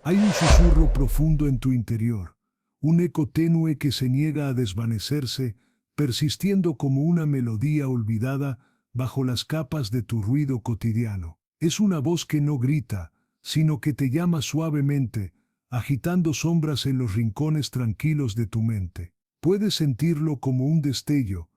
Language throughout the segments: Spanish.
Hay un susurro profundo en tu interior, un eco tenue que se niega a desvanecerse, persistiendo como una melodía olvidada bajo las capas de tu ruido cotidiano. Es una voz que no grita, sino que te llama suavemente, agitando sombras en los rincones tranquilos de tu mente. Puedes sentirlo como un destello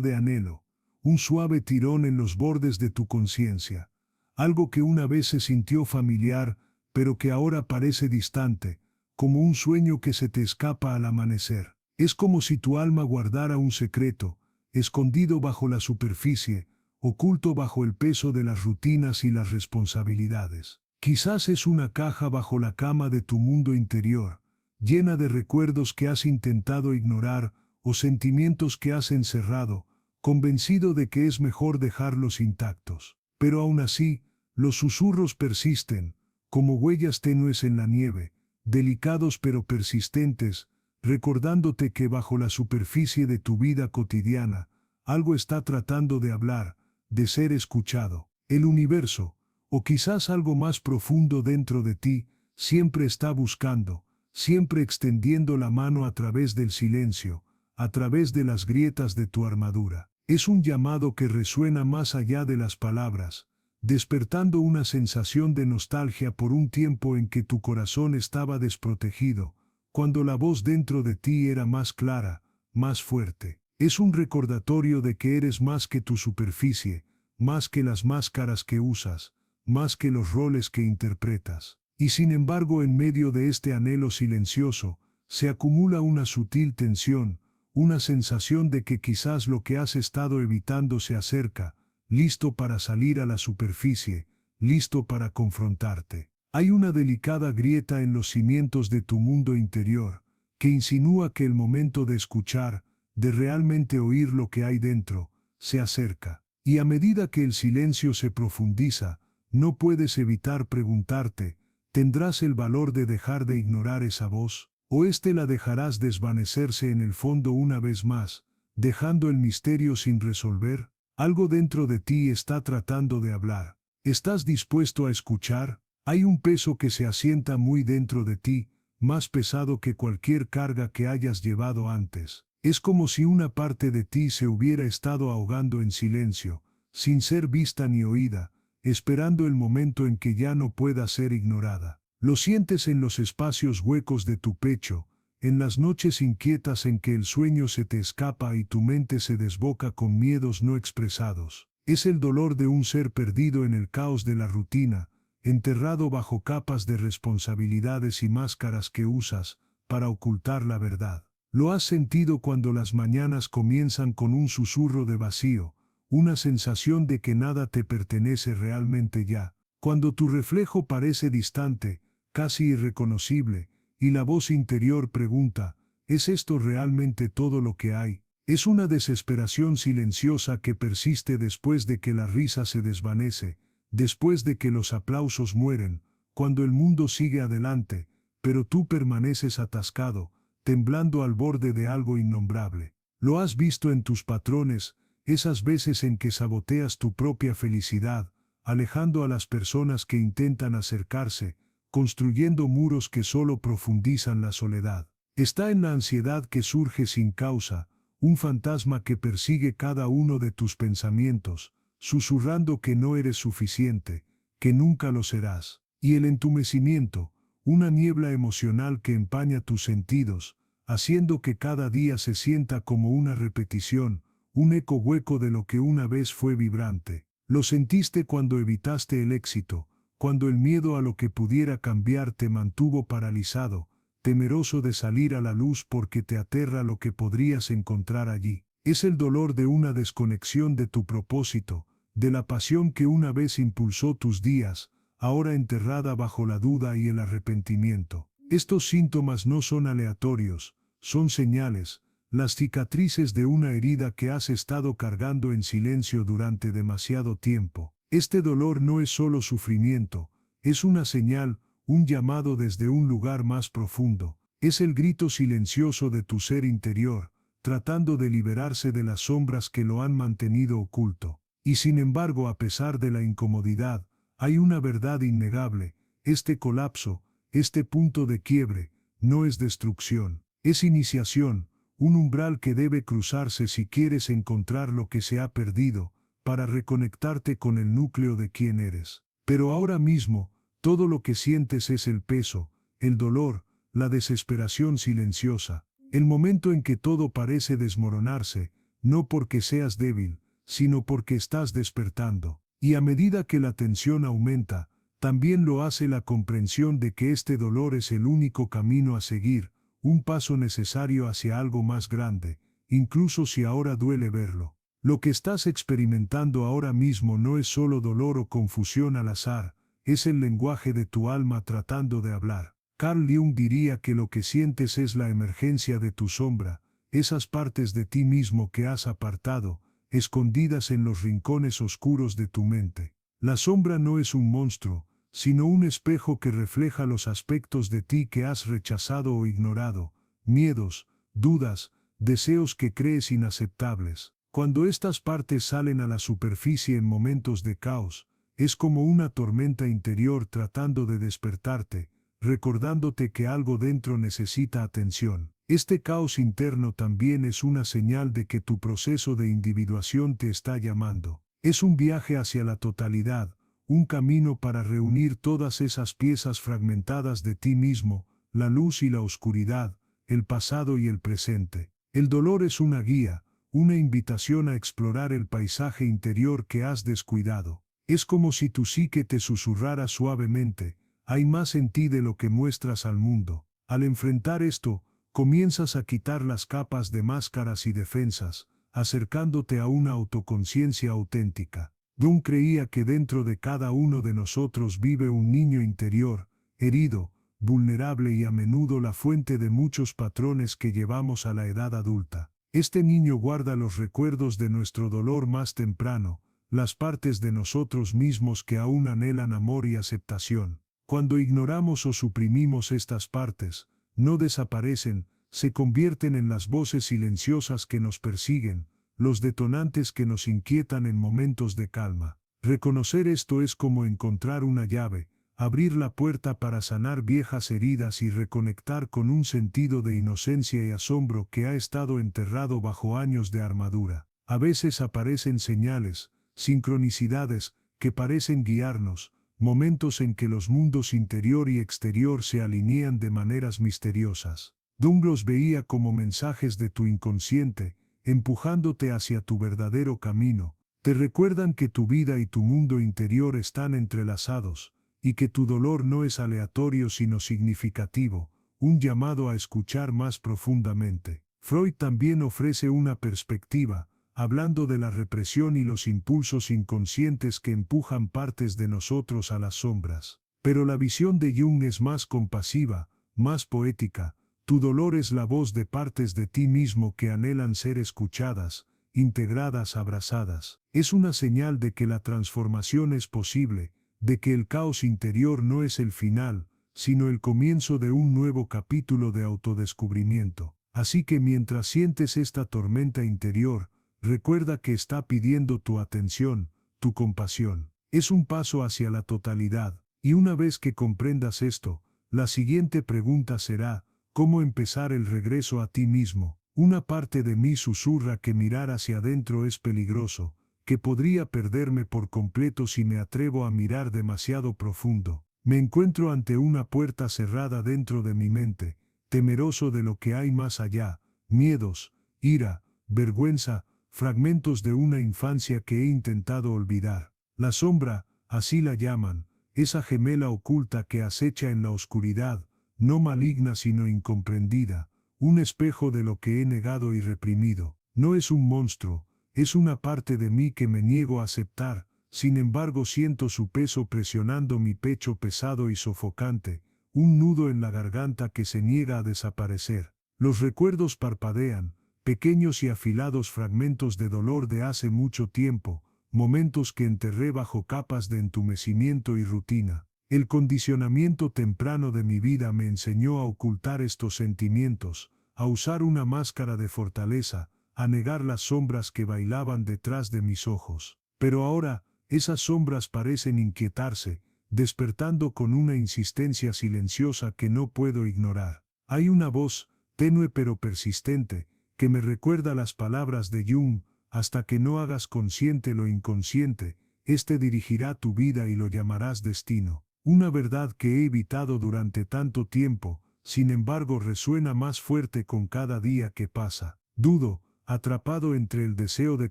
de anhelo, un suave tirón en los bordes de tu conciencia, algo que una vez se sintió familiar, pero que ahora parece distante, como un sueño que se te escapa al amanecer. Es como si tu alma guardara un secreto, escondido bajo la superficie, oculto bajo el peso de las rutinas y las responsabilidades. Quizás es una caja bajo la cama de tu mundo interior, llena de recuerdos que has intentado ignorar o sentimientos que has encerrado, convencido de que es mejor dejarlos intactos. Pero aún así, los susurros persisten, como huellas tenues en la nieve, delicados pero persistentes, recordándote que bajo la superficie de tu vida cotidiana, algo está tratando de hablar, de ser escuchado. El universo, o quizás algo más profundo dentro de ti, siempre está buscando, siempre extendiendo la mano a través del silencio, a través de las grietas de tu armadura. Es un llamado que resuena más allá de las palabras, despertando una sensación de nostalgia por un tiempo en que tu corazón estaba desprotegido, cuando la voz dentro de ti era más clara, más fuerte. Es un recordatorio de que eres más que tu superficie, más que las máscaras que usas, más que los roles que interpretas. Y sin embargo, en medio de este anhelo silencioso, se acumula una sutil tensión, una sensación de que quizás lo que has estado evitando se acerca, listo para salir a la superficie, listo para confrontarte. Hay una delicada grieta en los cimientos de tu mundo interior, que insinúa que el momento de escuchar, de realmente oír lo que hay dentro, se acerca. Y a medida que el silencio se profundiza, no puedes evitar preguntarte, ¿tendrás el valor de dejar de ignorar esa voz? ¿O la dejarás desvanecerse en el fondo una vez más, dejando el misterio sin resolver? Algo dentro de ti está tratando de hablar. ¿Estás dispuesto a escuchar? Hay un peso que se asienta muy dentro de ti, más pesado que cualquier carga que hayas llevado antes. Es como si una parte de ti se hubiera estado ahogando en silencio, sin ser vista ni oída, esperando el momento en que ya no pueda ser ignorada. Lo sientes en los espacios huecos de tu pecho, en las noches inquietas en que el sueño se te escapa y tu mente se desboca con miedos no expresados. Es el dolor de un ser perdido en el caos de la rutina, enterrado bajo capas de responsabilidades y máscaras que usas para ocultar la verdad. Lo has sentido cuando las mañanas comienzan con un susurro de vacío, una sensación de que nada te pertenece realmente ya, cuando tu reflejo parece distante, casi irreconocible, y la voz interior pregunta, ¿es esto realmente todo lo que hay? Es una desesperación silenciosa que persiste después de que la risa se desvanece, después de que los aplausos mueren, cuando el mundo sigue adelante, pero tú permaneces atascado, temblando al borde de algo innombrable. Lo has visto en tus patrones, esas veces en que saboteas tu propia felicidad, alejando a las personas que intentan acercarse, construyendo muros que solo profundizan la soledad. Está en la ansiedad que surge sin causa, un fantasma que persigue cada uno de tus pensamientos, susurrando que no eres suficiente, que nunca lo serás. Y el entumecimiento, una niebla emocional que empaña tus sentidos, haciendo que cada día se sienta como una repetición, un eco hueco de lo que una vez fue vibrante. Lo sentiste cuando evitaste el éxito, cuando el miedo a lo que pudiera cambiar te mantuvo paralizado, temeroso de salir a la luz porque te aterra lo que podrías encontrar allí. Es el dolor de una desconexión de tu propósito, de la pasión que una vez impulsó tus días, ahora enterrada bajo la duda y el arrepentimiento. Estos síntomas no son aleatorios, son señales, las cicatrices de una herida que has estado cargando en silencio durante demasiado tiempo. Este dolor no es solo sufrimiento, es una señal, un llamado desde un lugar más profundo. Es el grito silencioso de tu ser interior, tratando de liberarse de las sombras que lo han mantenido oculto. Y sin embargo, a pesar de la incomodidad, hay una verdad innegable: este colapso, Este punto de quiebre no es destrucción, es iniciación, un umbral que debe cruzarse si quieres encontrar lo que se ha perdido, para reconectarte con el núcleo de quién eres. Pero ahora mismo, todo lo que sientes es el peso, el dolor, la desesperación silenciosa, el momento en que todo parece desmoronarse, no porque seas débil, sino porque estás despertando. Y a medida que la tensión aumenta, también lo hace la comprensión de que este dolor es el único camino a seguir, un paso necesario hacia algo más grande, incluso si ahora duele verlo. Lo que estás experimentando ahora mismo no es solo dolor o confusión al azar, es el lenguaje de tu alma tratando de hablar. Carl Jung diría que lo que sientes es la emergencia de tu sombra, esas partes de ti mismo que has apartado, escondidas en los rincones oscuros de tu mente. La sombra no es un monstruo, sino un espejo que refleja los aspectos de ti que has rechazado o ignorado, miedos, dudas, deseos que crees inaceptables. Cuando estas partes salen a la superficie en momentos de caos, es como una tormenta interior tratando de despertarte, recordándote que algo dentro necesita atención. Este caos interno también es una señal de que tu proceso de individuación te está llamando. Es un viaje hacia la totalidad, un camino para reunir todas esas piezas fragmentadas de ti mismo, la luz y la oscuridad, el pasado y el presente. El dolor es una guía, una invitación a explorar el paisaje interior que has descuidado. Es como si tu psique te susurrara suavemente, hay más en ti de lo que muestras al mundo. Al enfrentar esto, comienzas a quitar las capas de máscaras y defensas, acercándote a una autoconciencia auténtica. Jung creía que dentro de cada uno de nosotros vive un niño interior, herido, vulnerable y a menudo la fuente de muchos patrones que llevamos a la edad adulta. Este niño guarda los recuerdos de nuestro dolor más temprano, las partes de nosotros mismos que aún anhelan amor y aceptación. Cuando ignoramos o suprimimos estas partes, no desaparecen, se convierten en las voces silenciosas que nos persiguen, los detonantes que nos inquietan en momentos de calma. Reconocer esto es como encontrar una llave, abrir la puerta para sanar viejas heridas y reconectar con un sentido de inocencia y asombro que ha estado enterrado bajo años de armadura. A veces aparecen señales, sincronicidades, que parecen guiarnos, momentos en que los mundos interior y exterior se alinean de maneras misteriosas. Jung los veía como mensajes de tu inconsciente, empujándote hacia tu verdadero camino. Te recuerdan que tu vida y tu mundo interior están entrelazados, y que tu dolor no es aleatorio sino significativo, un llamado a escuchar más profundamente. Freud también ofrece una perspectiva, hablando de la represión y los impulsos inconscientes que empujan partes de nosotros a las sombras. Pero la visión de Jung es más compasiva, más poética. Tu dolor es la voz de partes de ti mismo que anhelan ser escuchadas, integradas, abrazadas. Es una señal de que la transformación es posible, de que el caos interior no es el final, sino el comienzo de un nuevo capítulo de autodescubrimiento. Así que mientras sientes esta tormenta interior, recuerda que está pidiendo tu atención, tu compasión. Es un paso hacia la totalidad, y una vez que comprendas esto, la siguiente pregunta será, ¿cómo empezar el regreso a ti mismo? Una parte de mí susurra que mirar hacia adentro es peligroso, que podría perderme por completo si me atrevo a mirar demasiado profundo. Me encuentro ante una puerta cerrada dentro de mi mente, temeroso de lo que hay más allá, miedos, ira, vergüenza, fragmentos de una infancia que he intentado olvidar. La sombra, así la llaman, esa gemela oculta que acecha en la oscuridad, no maligna sino incomprendida, un espejo de lo que he negado y reprimido. No es un monstruo, es una parte de mí que me niego a aceptar, sin embargo siento su peso presionando mi pecho pesado y sofocante, un nudo en la garganta que se niega a desaparecer. Los recuerdos parpadean, pequeños y afilados fragmentos de dolor de hace mucho tiempo, momentos que enterré bajo capas de entumecimiento y rutina. El condicionamiento temprano de mi vida me enseñó a ocultar estos sentimientos, a usar una máscara de fortaleza, a negar las sombras que bailaban detrás de mis ojos. Pero ahora, esas sombras parecen inquietarse, despertando con una insistencia silenciosa que no puedo ignorar. Hay una voz, tenue pero persistente, que me recuerda las palabras de Jung: hasta que no hagas consciente lo inconsciente, éste dirigirá tu vida y lo llamarás destino. Una verdad que he evitado durante tanto tiempo, sin embargo resuena más fuerte con cada día que pasa. Dudo, atrapado entre el deseo de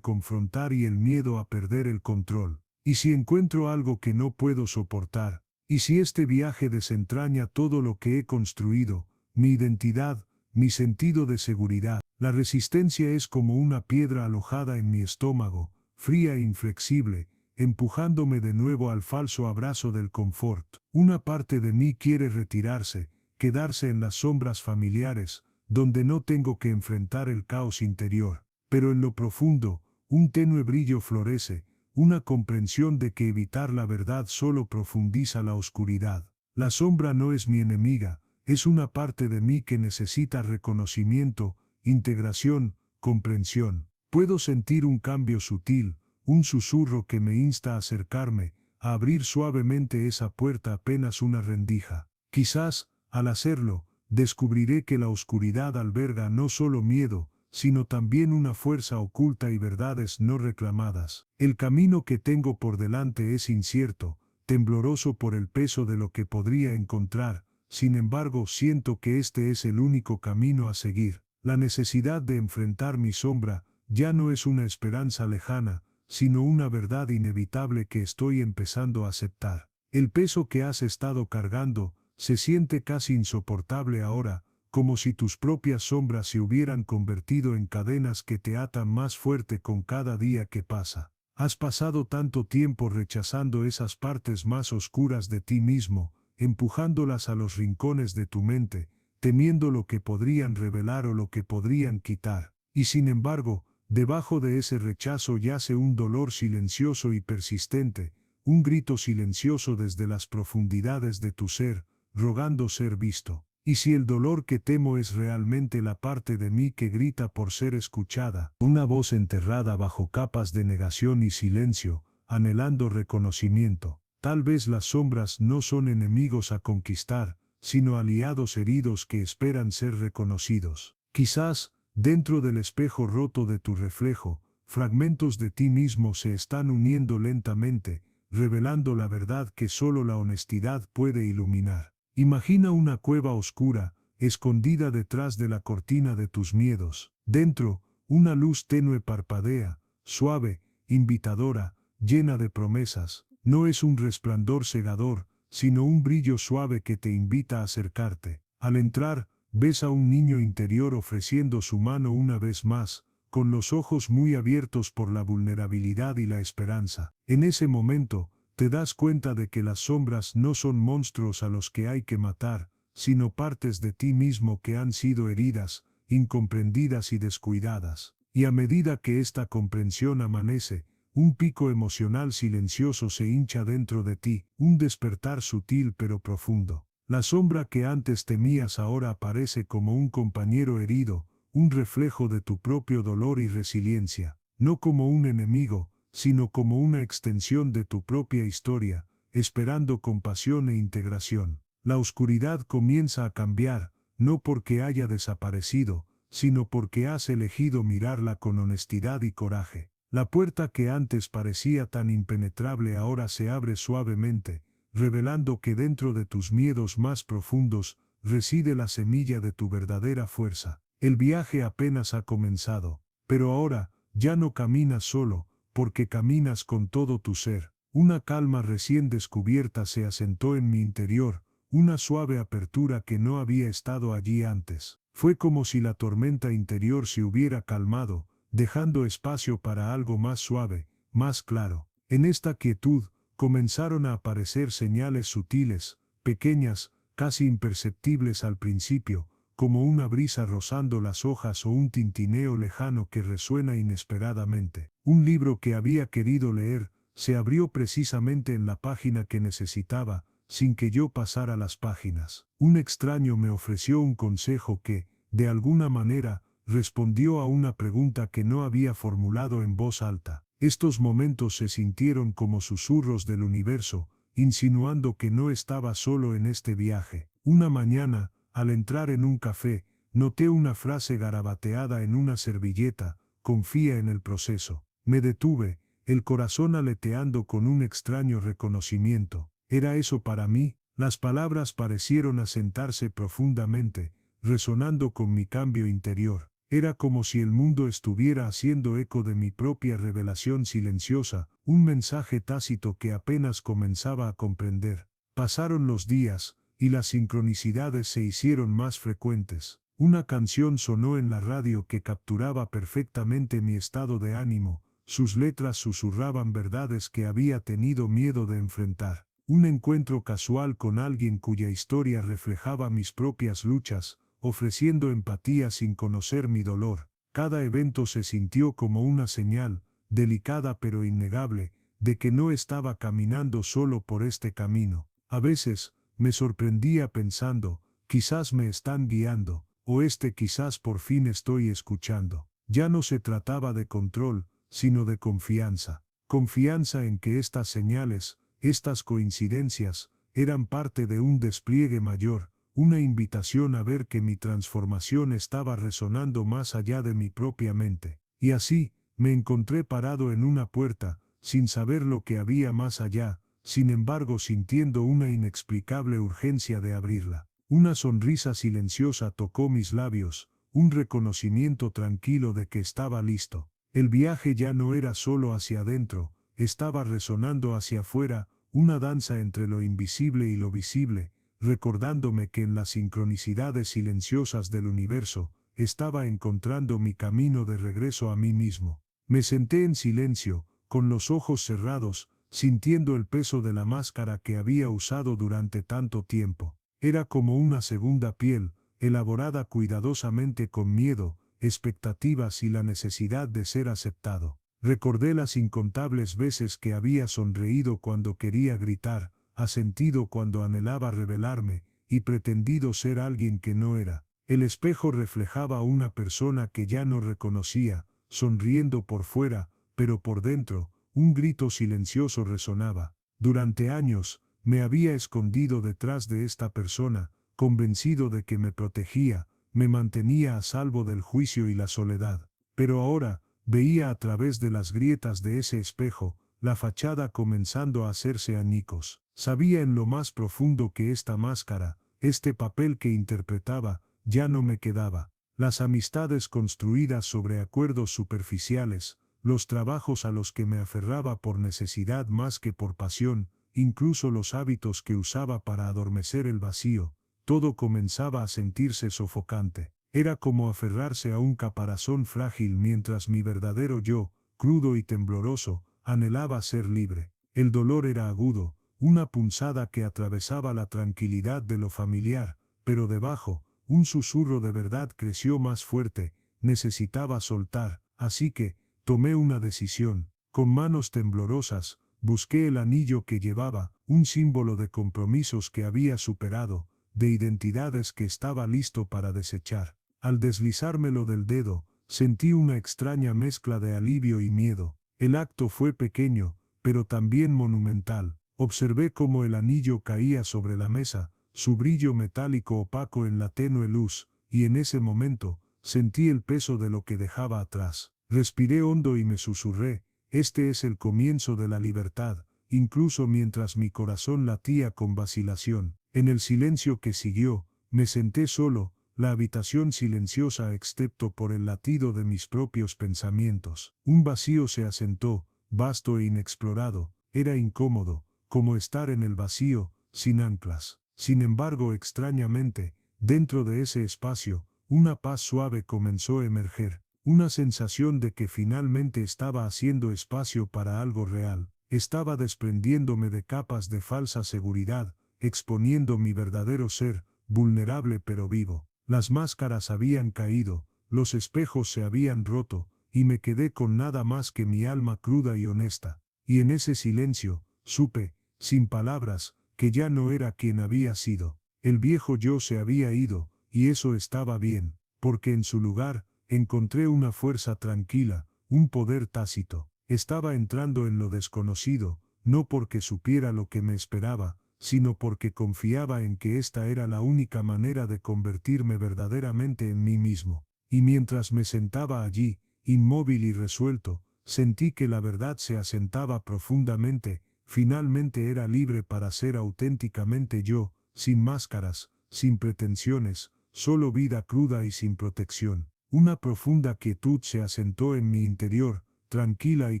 confrontar y el miedo a perder el control. ¿Y si encuentro algo que no puedo soportar? ¿Y si este viaje desentraña todo lo que he construido, mi identidad, mi sentido de seguridad? La resistencia es como una piedra alojada en mi estómago, fría e inflexible, empujándome de nuevo al falso abrazo del confort. Una parte de mí quiere retirarse, quedarse en las sombras familiares, donde no tengo que enfrentar el caos interior. Pero en lo profundo, un tenue brillo florece, una comprensión de que evitar la verdad solo profundiza la oscuridad. La sombra no es mi enemiga, es una parte de mí que necesita reconocimiento, integración, comprensión. Puedo sentir un cambio sutil, un susurro que me insta a acercarme, a abrir suavemente esa puerta apenas una rendija. Quizás, al hacerlo, descubriré que la oscuridad alberga no solo miedo, sino también una fuerza oculta y verdades no reclamadas. El camino que tengo por delante es incierto, tembloroso por el peso de lo que podría encontrar, sin embargo siento que este es el único camino a seguir. La necesidad de enfrentar mi sombra ya no es una esperanza lejana, sino una verdad inevitable que estoy empezando a aceptar. El peso que has estado cargando se siente casi insoportable ahora, como si tus propias sombras se hubieran convertido en cadenas que te atan más fuerte con cada día que pasa. Has pasado tanto tiempo rechazando esas partes más oscuras de ti mismo, empujándolas a los rincones de tu mente, temiendo lo que podrían revelar o lo que podrían quitar. Y sin embargo, debajo de ese rechazo yace un dolor silencioso y persistente, un grito silencioso desde las profundidades de tu ser, rogando ser visto. Y si el dolor que temo es realmente la parte de mí que grita por ser escuchada, una voz enterrada bajo capas de negación y silencio, anhelando reconocimiento, tal vez las sombras no son enemigos a conquistar, sino aliados heridos que esperan ser reconocidos. Quizás, dentro del espejo roto de tu reflejo, fragmentos de ti mismo se están uniendo lentamente, revelando la verdad que solo la honestidad puede iluminar. Imagina una cueva oscura, escondida detrás de la cortina de tus miedos. Dentro, una luz tenue parpadea, suave, invitadora, llena de promesas. No es un resplandor cegador, sino un brillo suave que te invita a acercarte. Al entrar, ves a un niño interior ofreciendo su mano una vez más, con los ojos muy abiertos por la vulnerabilidad y la esperanza. En ese momento, te das cuenta de que las sombras no son monstruos a los que hay que matar, sino partes de ti mismo que han sido heridas, incomprendidas y descuidadas. Y a medida que esta comprensión amanece, un pico emocional silencioso se hincha dentro de ti, un despertar sutil pero profundo. La sombra que antes temías ahora aparece como un compañero herido, un reflejo de tu propio dolor y resiliencia, no como un enemigo, sino como una extensión de tu propia historia, esperando compasión e integración. La oscuridad comienza a cambiar, no porque haya desaparecido, sino porque has elegido mirarla con honestidad y coraje. La puerta que antes parecía tan impenetrable ahora se abre suavemente, revelando que dentro de tus miedos más profundos reside la semilla de tu verdadera fuerza. El viaje apenas ha comenzado, pero ahora ya no caminas solo, porque caminas con todo tu ser. Una calma recién descubierta se asentó en mi interior, una suave apertura que no había estado allí antes. Fue como si la tormenta interior se hubiera calmado, dejando espacio para algo más suave, más claro. En esta quietud, comenzaron a aparecer señales sutiles, pequeñas, casi imperceptibles al principio, como una brisa rozando las hojas o un tintineo lejano que resuena inesperadamente. Un libro que había querido leer, se abrió precisamente en la página que necesitaba, sin que yo pasara las páginas. Un extraño me ofreció un consejo que, de alguna manera, respondió a una pregunta que no había formulado en voz alta. Estos momentos se sintieron como susurros del universo, insinuando que no estaba solo en este viaje. Una mañana, al entrar en un café, noté una frase garabateada en una servilleta: confía en el proceso. Me detuve, el corazón aleteando con un extraño reconocimiento. ¿Era eso para mí? Las palabras parecieron asentarse profundamente, resonando con mi cambio interior. Era como si el mundo estuviera haciendo eco de mi propia revelación silenciosa, un mensaje tácito que apenas comenzaba a comprender. Pasaron los días, y las sincronicidades se hicieron más frecuentes. Una canción sonó en la radio que capturaba perfectamente mi estado de ánimo. Sus letras susurraban verdades que había tenido miedo de enfrentar. Un encuentro casual con alguien cuya historia reflejaba mis propias luchas, ofreciendo empatía sin conocer mi dolor. Cada evento se sintió como una señal, delicada pero innegable, de que no estaba caminando solo por este camino. A veces, me sorprendía pensando, quizás me están guiando, o quizás por fin estoy escuchando. Ya no se trataba de control, sino de confianza. Confianza en que estas señales, estas coincidencias, eran parte de un despliegue mayor, una invitación a ver que mi transformación estaba resonando más allá de mi propia mente. Y así, me encontré parado en una puerta, sin saber lo que había más allá, sin embargo sintiendo una inexplicable urgencia de abrirla. Una sonrisa silenciosa tocó mis labios, un reconocimiento tranquilo de que estaba listo. El viaje ya no era solo hacia adentro, estaba resonando hacia afuera, una danza entre lo invisible y lo visible, recordándome que en las sincronicidades silenciosas del universo, estaba encontrando mi camino de regreso a mí mismo. Me senté en silencio, con los ojos cerrados, sintiendo el peso de la máscara que había usado durante tanto tiempo. Era como una segunda piel, elaborada cuidadosamente con miedo, expectativas y la necesidad de ser aceptado. Recordé las incontables veces que había sonreído cuando quería gritar, asentido cuando anhelaba revelarme, y pretendido ser alguien que no era. El espejo reflejaba a una persona que ya no reconocía, sonriendo por fuera, pero por dentro, un grito silencioso resonaba. Durante años, me había escondido detrás de esta persona, convencido de que me protegía, me mantenía a salvo del juicio y la soledad. Pero ahora, veía a través de las grietas de ese espejo, la fachada comenzando a hacerse añicos. Sabía en lo más profundo que esta máscara, este papel que interpretaba, ya no me quedaba. Las amistades construidas sobre acuerdos superficiales, los trabajos a los que me aferraba por necesidad más que por pasión, incluso los hábitos que usaba para adormecer el vacío, todo comenzaba a sentirse sofocante. Era como aferrarse a un caparazón frágil mientras mi verdadero yo, crudo y tembloroso, anhelaba ser libre. El dolor era agudo, una punzada que atravesaba la tranquilidad de lo familiar, pero debajo, un susurro de verdad creció más fuerte, necesitaba soltar, así que, tomé una decisión. Con manos temblorosas, busqué el anillo que llevaba, un símbolo de compromisos que había superado, de identidades que estaba listo para desechar. Al deslizármelo del dedo, sentí una extraña mezcla de alivio y miedo. El acto fue pequeño, pero también monumental. Observé cómo el anillo caía sobre la mesa, su brillo metálico opaco en la tenue luz, y en ese momento, sentí el peso de lo que dejaba atrás. Respiré hondo y me susurré: este es el comienzo de la libertad, incluso mientras mi corazón latía con vacilación. En el silencio que siguió, me senté solo, la habitación silenciosa excepto por el latido de mis propios pensamientos. Un vacío se asentó, vasto e inexplorado, era incómodo, como estar en el vacío, sin anclas. Sin embargo, extrañamente, dentro de ese espacio, una paz suave comenzó a emerger, una sensación de que finalmente estaba haciendo espacio para algo real. Estaba desprendiéndome de capas de falsa seguridad, exponiendo mi verdadero ser, vulnerable pero vivo. Las máscaras habían caído, los espejos se habían roto, y me quedé con nada más que mi alma cruda y honesta. Y en ese silencio, supe, sin palabras, que ya no era quien había sido. El viejo yo se había ido, y eso estaba bien, porque en su lugar, encontré una fuerza tranquila, un poder tácito. Estaba entrando en lo desconocido, no porque supiera lo que me esperaba, sino porque confiaba en que esta era la única manera de convertirme verdaderamente en mí mismo. Y mientras me sentaba allí, inmóvil y resuelto, sentí que la verdad se asentaba profundamente, finalmente era libre para ser auténticamente yo, sin máscaras, sin pretensiones, solo vida cruda y sin protección. Una profunda quietud se asentó en mi interior, tranquila y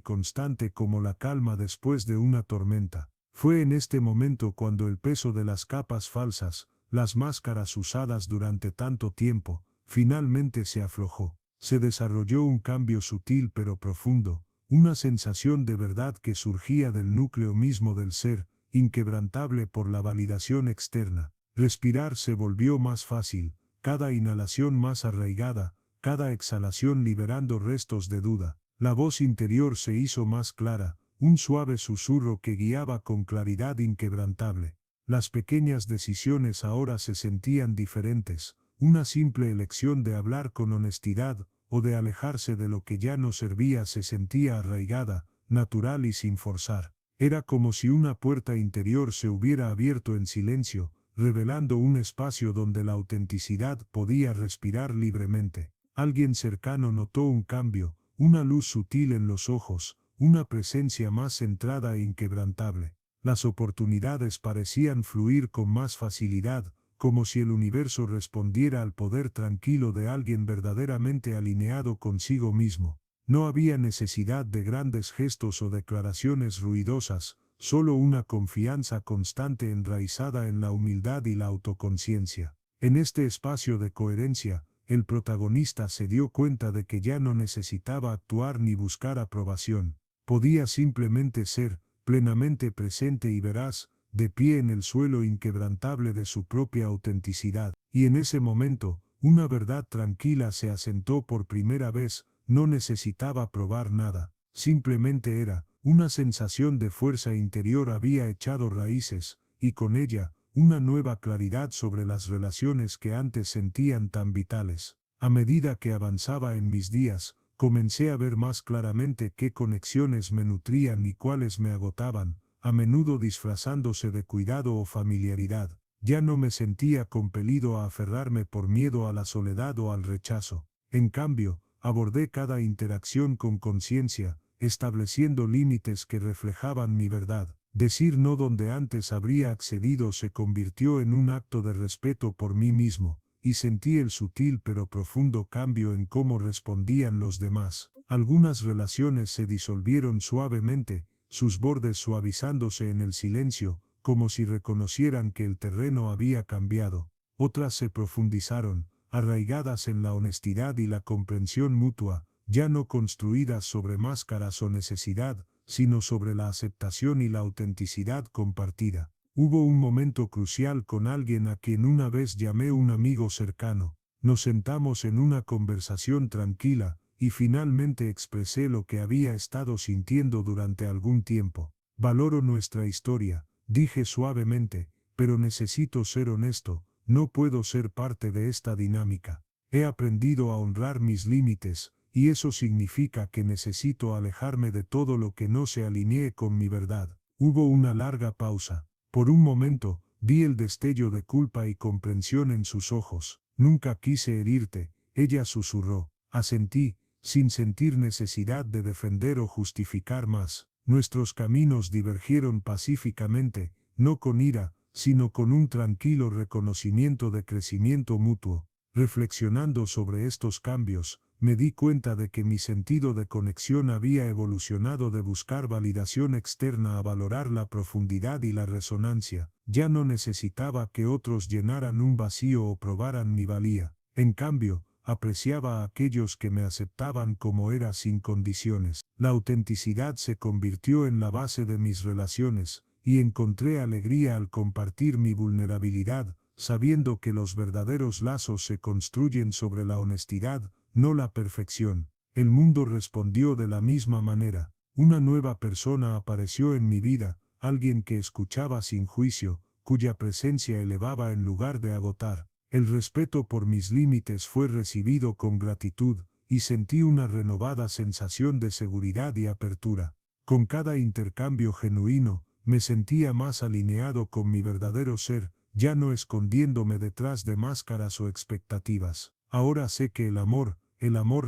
constante como la calma después de una tormenta. Fue en este momento cuando el peso de las capas falsas, las máscaras usadas durante tanto tiempo, finalmente se aflojó. Se desarrolló un cambio sutil pero profundo, una sensación de verdad que surgía del núcleo mismo del ser, inquebrantable por la validación externa. Respirar se volvió más fácil, cada inhalación más arraigada, cada exhalación liberando restos de duda. La voz interior se hizo más clara, un suave susurro que guiaba con claridad inquebrantable. Las pequeñas decisiones ahora se sentían diferentes, una simple elección de hablar con honestidad, o de alejarse de lo que ya no servía se sentía arraigada, natural y sin forzar. Era como si una puerta interior se hubiera abierto en silencio, revelando un espacio donde la autenticidad podía respirar libremente. Alguien cercano notó un cambio, una luz sutil en los ojos, una presencia más centrada e inquebrantable. Las oportunidades parecían fluir con más facilidad, como si el universo respondiera al poder tranquilo de alguien verdaderamente alineado consigo mismo. No había necesidad de grandes gestos o declaraciones ruidosas, solo una confianza constante enraizada en la humildad y la autoconciencia. En este espacio de coherencia, el protagonista se dio cuenta de que ya no necesitaba actuar ni buscar aprobación. Podía simplemente ser, plenamente presente y veraz, de pie en el suelo inquebrantable de su propia autenticidad. Y en ese momento, una verdad tranquila se asentó por primera vez, no necesitaba probar nada, simplemente era, una sensación de fuerza interior había echado raíces, y con ella, una nueva claridad sobre las relaciones que antes sentían tan vitales. A medida que avanzaba en mis días, comencé a ver más claramente qué conexiones me nutrían y cuáles me agotaban, a menudo disfrazándose de cuidado o familiaridad. Ya no me sentía compelido a aferrarme por miedo a la soledad o al rechazo. En cambio, abordé cada interacción con conciencia, estableciendo límites que reflejaban mi verdad. Decir no donde antes habría accedido se convirtió en un acto de respeto por mí mismo, y sentí el sutil pero profundo cambio en cómo respondían los demás. Algunas relaciones se disolvieron suavemente, sus bordes suavizándose en el silencio, como si reconocieran que el terreno había cambiado. Otras se profundizaron, arraigadas en la honestidad y la comprensión mutua, ya no construidas sobre máscaras o necesidad, sino sobre la aceptación y la autenticidad compartida. Hubo un momento crucial con alguien a quien una vez llamé un amigo cercano. Nos sentamos en una conversación tranquila, y finalmente expresé lo que había estado sintiendo durante algún tiempo. Valoro nuestra historia, dije suavemente, pero necesito ser honesto, no puedo ser parte de esta dinámica. He aprendido a honrar mis límites, y eso significa que necesito alejarme de todo lo que no se alinee con mi verdad. Hubo una larga pausa. Por un momento, vi el destello de culpa y comprensión en sus ojos. Nunca quise herirte, ella susurró. Asentí, sin sentir necesidad de defender o justificar más. Nuestros caminos divergieron pacíficamente, no con ira, sino con un tranquilo reconocimiento de crecimiento mutuo. Reflexionando sobre estos cambios, me di cuenta de que mi sentido de conexión había evolucionado de buscar validación externa a valorar la profundidad y la resonancia. Ya no necesitaba que otros llenaran un vacío o probaran mi valía. En cambio, apreciaba a aquellos que me aceptaban como era sin condiciones. La autenticidad se convirtió en la base de mis relaciones, y encontré alegría al compartir mi vulnerabilidad, sabiendo que los verdaderos lazos se construyen sobre la honestidad, no la perfección. El mundo respondió de la misma manera. Una nueva persona apareció en mi vida, alguien que escuchaba sin juicio, cuya presencia elevaba en lugar de agotar. El respeto por mis límites fue recibido con gratitud, y sentí una renovada sensación de seguridad y apertura. Con cada intercambio genuino, me sentía más alineado con mi verdadero ser, ya no escondiéndome detrás de máscaras o expectativas. Ahora sé que el amor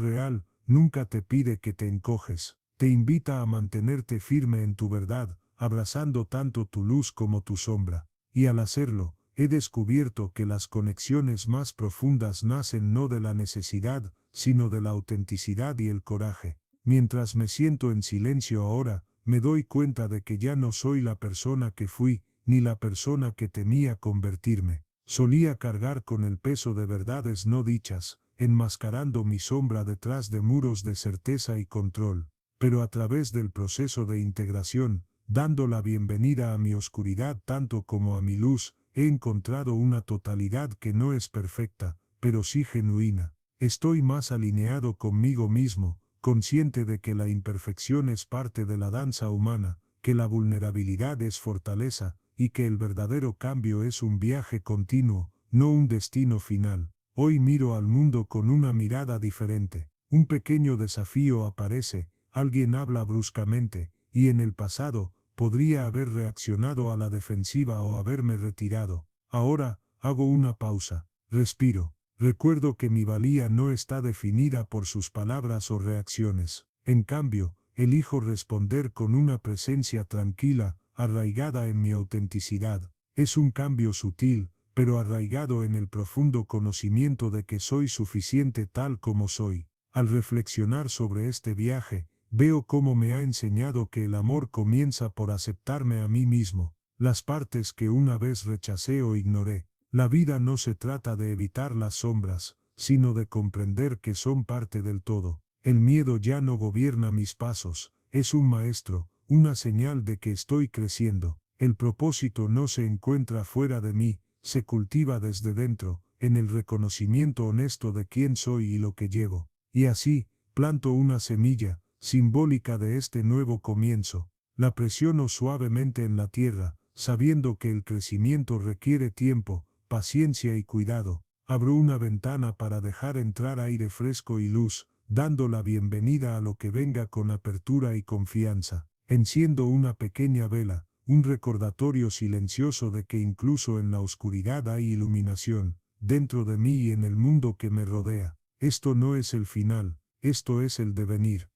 real, nunca te pide que te encoges. Te invita a mantenerte firme en tu verdad, abrazando tanto tu luz como tu sombra. Y al hacerlo, he descubierto que las conexiones más profundas nacen no de la necesidad, sino de la autenticidad y el coraje. Mientras me siento en silencio ahora, me doy cuenta de que ya no soy la persona que fui, ni la persona que temía convertirme. Solía cargar con el peso de verdades no dichas, enmascarando mi sombra detrás de muros de certeza y control. Pero a través del proceso de integración, dando la bienvenida a mi oscuridad tanto como a mi luz, he encontrado una totalidad que no es perfecta, pero sí genuina. Estoy más alineado conmigo mismo, consciente de que la imperfección es parte de la danza humana, que la vulnerabilidad es fortaleza, y que el verdadero cambio es un viaje continuo, no un destino final. Hoy miro al mundo con una mirada diferente. Un pequeño desafío aparece, alguien habla bruscamente, y en el pasado, podría haber reaccionado a la defensiva o haberme retirado. Ahora, hago una pausa, respiro. Recuerdo que mi valía no está definida por sus palabras o reacciones. En cambio, elijo responder con una presencia tranquila, arraigada en mi autenticidad. Es un cambio sutil, pero arraigado en el profundo conocimiento de que soy suficiente tal como soy. Al reflexionar sobre este viaje, veo cómo me ha enseñado que el amor comienza por aceptarme a mí mismo, las partes que una vez rechacé o ignoré. La vida no se trata de evitar las sombras, sino de comprender que son parte del todo. El miedo ya no gobierna mis pasos, es un maestro, una señal de que estoy creciendo. El propósito no se encuentra fuera de mí, se cultiva desde dentro, en el reconocimiento honesto de quién soy y lo que llevo. Y así, planto una semilla, simbólica de este nuevo comienzo. La presiono suavemente en la tierra, sabiendo que el crecimiento requiere tiempo, paciencia y cuidado. Abro una ventana para dejar entrar aire fresco y luz, dando la bienvenida a lo que venga con apertura y confianza. Enciendo una pequeña vela, un recordatorio silencioso de que incluso en la oscuridad hay iluminación, dentro de mí y en el mundo que me rodea. Esto no es el final, esto es el devenir.